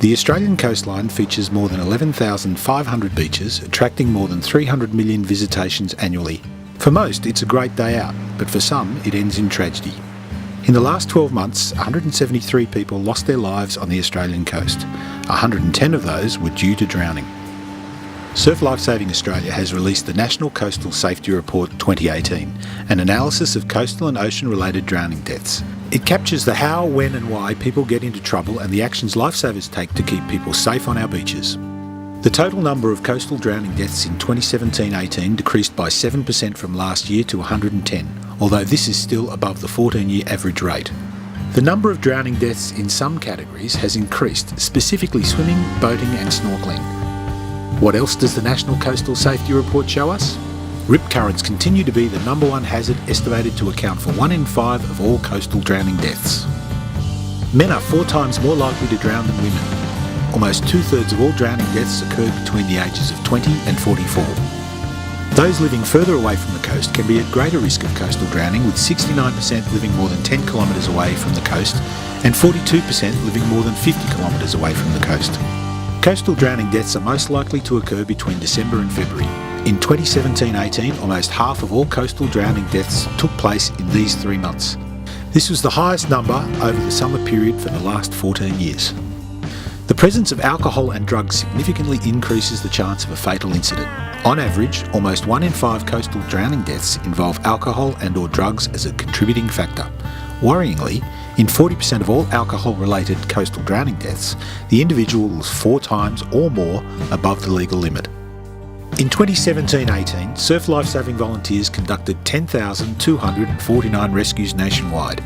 The Australian coastline features more than 11,500 beaches, attracting more than 300 million visitations annually. For most, it's a great day out, but for some, it ends in tragedy. In the last 12 months, 173 people lost their lives on the Australian coast. 110 of those were due to drowning. Surf Lifesaving Australia has released the National Coastal Safety Report 2018, an analysis of coastal and ocean-related drowning deaths. It captures the how, when and why people get into trouble and the actions lifesavers take to keep people safe on our beaches. The total number of coastal drowning deaths in 2017-18 decreased by 7% from last year to 110, although this is still above the 14-year average rate. The number of drowning deaths in some categories has increased, specifically swimming, boating and snorkelling. What else does the National Coastal Safety Report show us? Rip currents continue to be the number one hazard, estimated to account for 1 in 5 of all coastal drowning deaths. Men are 4 times more likely to drown than women. Almost 2/3 of all drowning deaths occur between the ages of 20 and 44. Those living further away from the coast can be at greater risk of coastal drowning, with 69% living more than 10 kilometres away from the coast and 42% living more than 50 kilometres away from the coast. Coastal drowning deaths are most likely to occur between December and February. In 2017-18, almost half of all coastal drowning deaths took place in these 3 months. This was the highest number over the summer period for the last 14 years. The presence of alcohol and drugs significantly increases the chance of a fatal incident. On average, almost 1 in 5 coastal drowning deaths involve alcohol and/or drugs as a contributing factor. Worryingly, in 40% of all alcohol-related coastal drowning deaths, the individual was 4 times or more above the legal limit. In 2017-18, Surf Lifesaving volunteers conducted 10,249 rescues nationwide.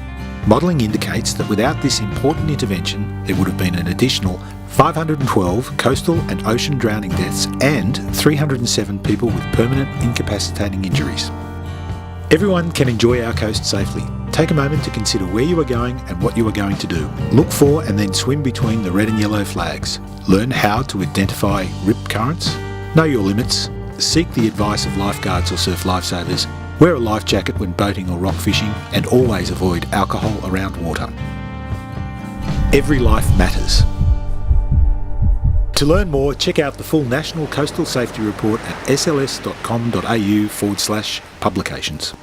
Modelling indicates that without this important intervention, there would have been an additional 512 coastal and ocean drowning deaths and 307 people with permanent incapacitating injuries. Everyone can enjoy our coast safely. Take a moment to consider where you are going and what you are going to do. Look for and then swim between the red and yellow flags. Learn how to identify rip currents. Know your limits. Seek the advice of lifeguards or surf lifesavers. Wear a life jacket when boating or rock fishing, and always avoid alcohol around water. Every life matters. To learn more, check out the full National Coastal Safety Report at sls.com.au/publications.